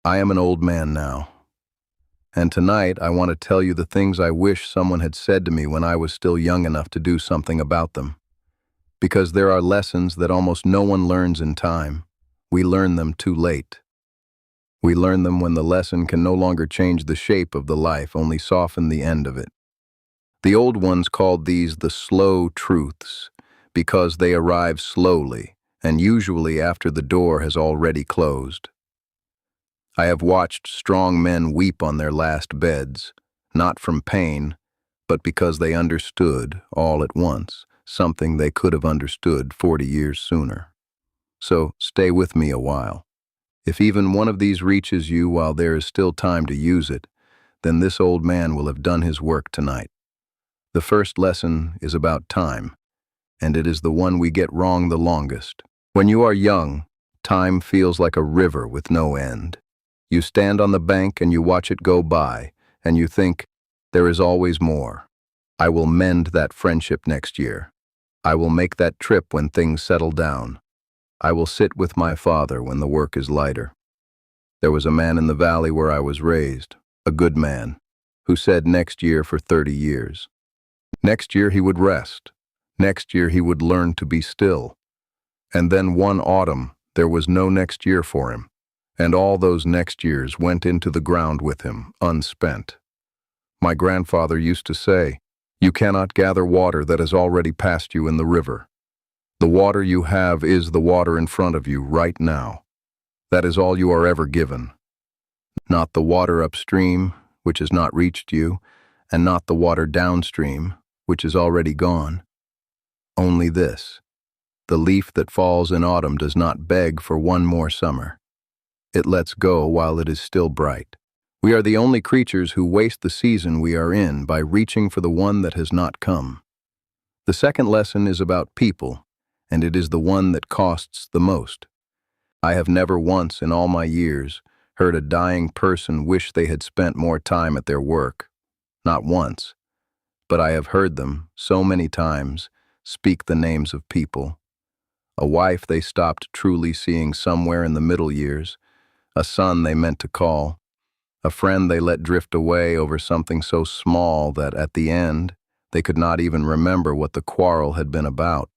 I am an old man now, and tonight I want to tell you the things I wish someone had said to me when I was still young enough to do something about them. Because there are lessons that almost no one learns in time. We learn them too late. We learn them when the lesson can no longer change the shape of the life, only soften the end of it. The old ones called these the slow truths, because they arrive slowly, and usually after the door has already closed. I have watched strong men weep on their last beds, not from pain, but because they understood, all at once, something they could have understood 40 years sooner. So stay with me a while. If even one of these reaches you while there is still time to use it, then this old man will have done his work tonight. The first lesson is about time, and it is the one we get wrong the longest. When you are young, time feels like a river with no end. You stand on the bank and you watch it go by, and you think, there is always more. I will mend that friendship next year. I will make that trip when things settle down. I will sit with my father when the work is lighter. There was a man in the valley where I was raised, a good man, who said next year for 30 years. Next year he would rest. Next year he would learn to be still. And then one autumn, there was no next year for him, and all those next years went into the ground with him, unspent. My grandfather used to say, "You cannot gather water that has already passed you in the river. The water you have is the water in front of you right now. That is all you are ever given. Not the water upstream, which has not reached you, and not the water downstream, which is already gone. Only this. The leaf that falls in autumn does not beg for one more summer. It lets go while it is still bright. We are the only creatures who waste the season we are in by reaching for the one that has not come. The second lesson is about people, and it is the one that costs the most. I have never once in all my years heard a dying person wish they had spent more time at their work. Not once. But I have heard them, so many times, speak the names of people. A wife they stopped truly seeing somewhere in the middle years, a son they meant to call, a friend they let drift away over something so small that at the end they could not even remember what the quarrel had been about.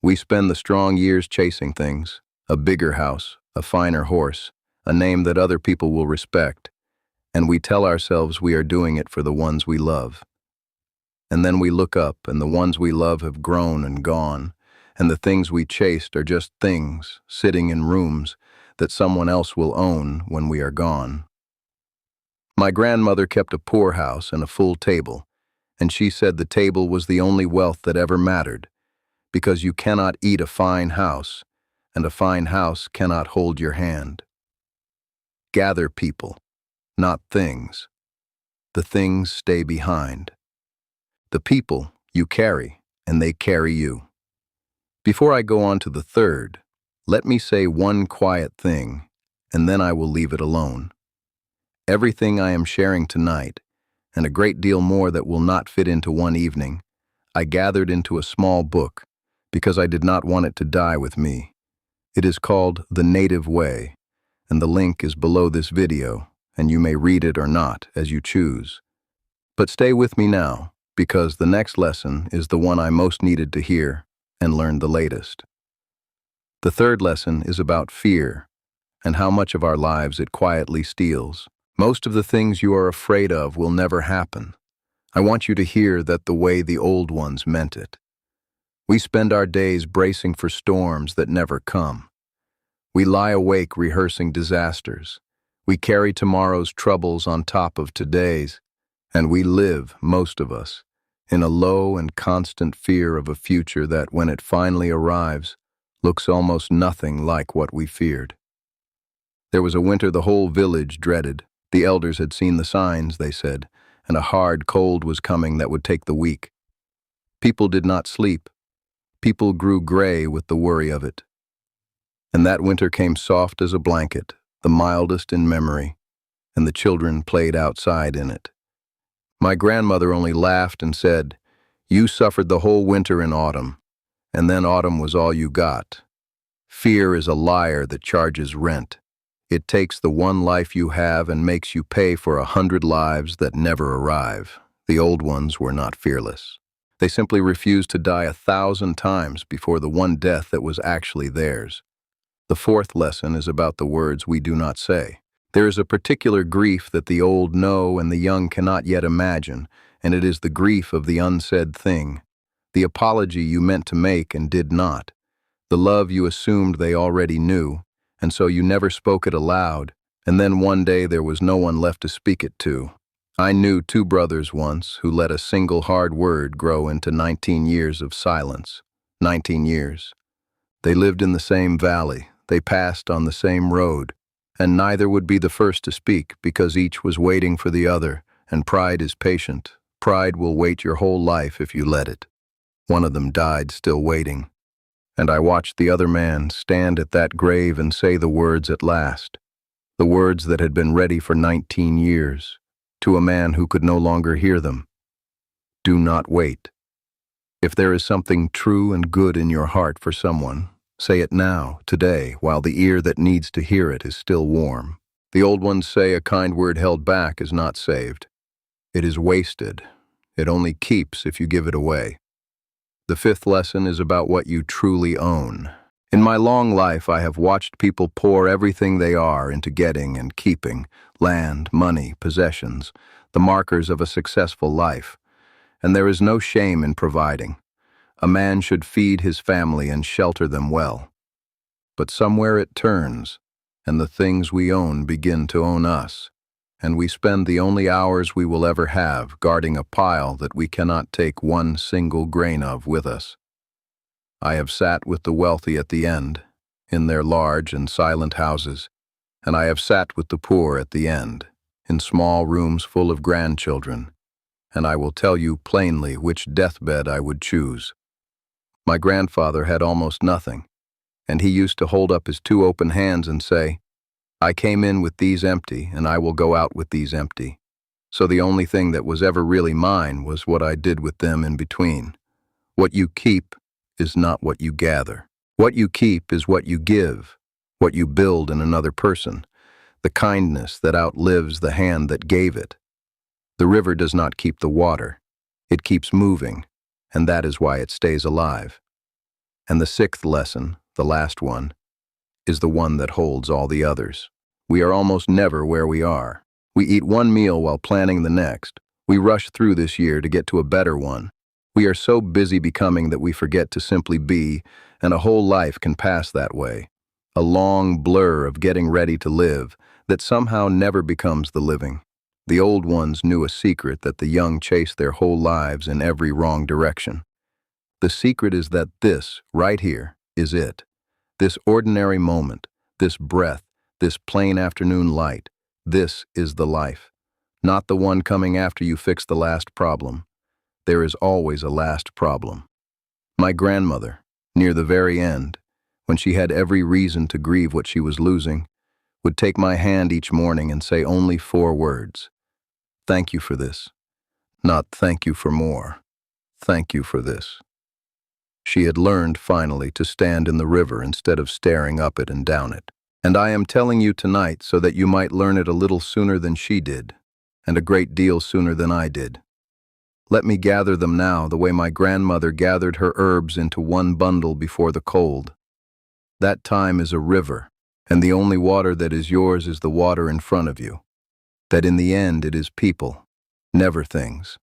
We spend the strong years chasing things, a bigger house, a finer horse, a name that other people will respect, and we tell ourselves we are doing it for the ones we love. And then we look up and the ones we love have grown and gone, and the things we chased are just things sitting in rooms that someone else will own when we are gone. My grandmother kept a poor house and a full table, and she said the table was the only wealth that ever mattered, because you cannot eat a fine house, and a fine house cannot hold your hand. Gather people, not things. The things stay behind. The people you carry, and they carry you. Before I go on to the third, let me say one quiet thing, and then I will leave it alone. Everything I am sharing tonight, and a great deal more that will not fit into one evening, I gathered into a small book, because I did not want it to die with me. It is called The Native Way, and the link is below this video, and you may read it or not, as you choose. But stay with me now, because the next lesson is the one I most needed to hear and learn the latest. The third lesson is about fear, and how much of our lives it quietly steals. Most of the things you are afraid of will never happen. I want you to hear that the way the old ones meant it. We spend our days bracing for storms that never come. We lie awake rehearsing disasters. We carry tomorrow's troubles on top of today's, and we live, most of us, in a low and constant fear of a future that, when it finally arrives, looks almost nothing like what we feared. There was a winter the whole village dreaded. The elders had seen the signs, they said, and a hard cold was coming that would take the week. People did not sleep. People grew gray with the worry of it. And that winter came soft as a blanket, the mildest in memory, and the children played outside in it. My grandmother only laughed and said, "You suffered the whole winter in autumn, and then autumn was all you got. Fear is a liar that charges rent. It takes the one life you have and makes you pay for 100 lives that never arrive. The old ones were not fearless. They simply refused to die 1,000 times before the one death that was actually theirs. The fourth lesson is about the words we do not say. There is a particular grief that the old know and the young cannot yet imagine, and it is the grief of the unsaid thing, the apology you meant to make and did not, the love you assumed they already knew, and so you never spoke it aloud, and then one day there was no one left to speak it to. I knew two brothers once who let a single hard word grow into 19 years of silence. 19 years. They lived in the same valley, they passed on the same road, and neither would be the first to speak because each was waiting for the other, and pride is patient. Pride will wait your whole life if you let it. One of them died still waiting, and I watched the other man stand at that grave and say the words at last, the words that had been ready for 19 years, to a man who could no longer hear them. Do not wait. If there is something true and good in your heart for someone, say it now, today, while the ear that needs to hear it is still warm. The old ones say a kind word held back is not saved. It is wasted. It only keeps if you give it away. The fifth lesson is about what you truly own. In my long life, I have watched people pour everything they are into getting and keeping, land, money, possessions, the markers of a successful life. And there is no shame in providing. A man should feed his family and shelter them well. But somewhere it turns, and the things we own begin to own us, and we spend the only hours we will ever have guarding a pile that we cannot take one single grain of with us. I have sat with the wealthy at the end, in their large and silent houses, and I have sat with the poor at the end, in small rooms full of grandchildren, and I will tell you plainly which deathbed I would choose. My grandfather had almost nothing, and he used to hold up his two open hands and say, I came in with these empty, and I will go out with these empty. So the only thing that was ever really mine was what I did with them in between. What you keep is not what you gather. What you keep is what you give, what you build in another person, the kindness that outlives the hand that gave it. The river does not keep the water. It keeps moving, and that is why it stays alive. And the sixth lesson, the last one, is the one that holds all the others. We are almost never where we are. We eat one meal while planning the next. We rush through this year to get to a better one. We are so busy becoming that we forget to simply be, and a whole life can pass that way. A long blur of getting ready to live that somehow never becomes the living. The old ones knew a secret that the young chase their whole lives in every wrong direction. The secret is that this, right here, is it. This ordinary moment, this breath, this plain afternoon light, this is the life. Not the one coming after you fix the last problem. There is always a last problem. My grandmother, near the very end, when she had every reason to grieve what she was losing, would take my hand each morning and say only 4 words. Thank you for this. Not thank you for more. Thank you for this. She had learned, finally, to stand in the river instead of staring up it and down it. And I am telling you tonight so that you might learn it a little sooner than she did, and a great deal sooner than I did. Let me gather them now the way my grandmother gathered her herbs into one bundle before the cold. That time is a river, and the only water that is yours is the water in front of you. That in the end it is people, never things.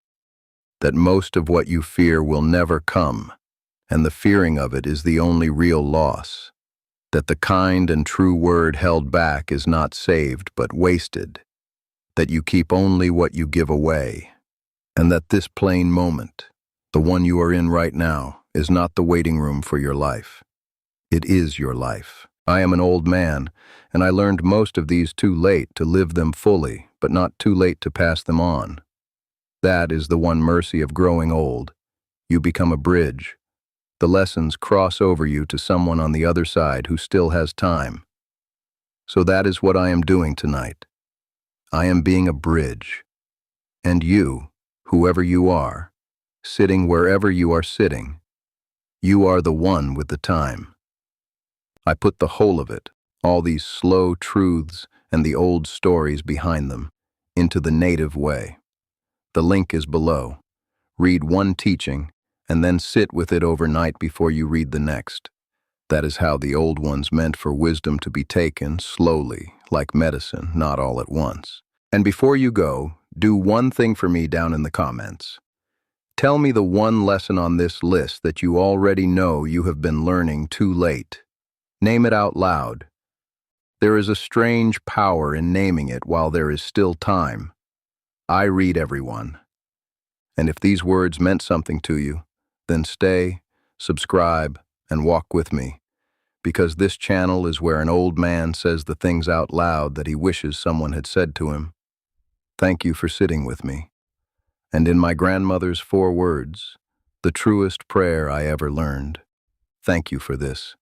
That most of what you fear will never come, and the fearing of it is the only real loss. That the kind and true word held back is not saved but wasted. That you keep only what you give away. And that this plain moment, the one you are in right now, is not the waiting room for your life. It is your life. I am an old man, and I learned most of these too late to live them fully, but not too late to pass them on. That is the one mercy of growing old. You become a bridge. The lessons cross over you to someone on the other side who still has time. So that is what I am doing tonight. I am being a bridge. And you, whoever you are, sitting wherever you are sitting, you are the one with the time. I put the whole of it, all these slow truths and the old stories behind them, into the native way. The link is below. Read one teaching, and then sit with it overnight before you read the next. That is how the old ones meant for wisdom to be taken slowly, like medicine, not all at once. And before you go, do one thing for me down in the comments. Tell me the one lesson on this list that you already know you have been learning too late. Name it out loud. There is a strange power in naming it while there is still time. I read everyone. And if these words meant something to you, then stay, subscribe, and walk with me, because this channel is where an old man says the things out loud that he wishes someone had said to him. Thank you for sitting with me. And in my grandmother's 4 words, the truest prayer I ever learned, thank you for this.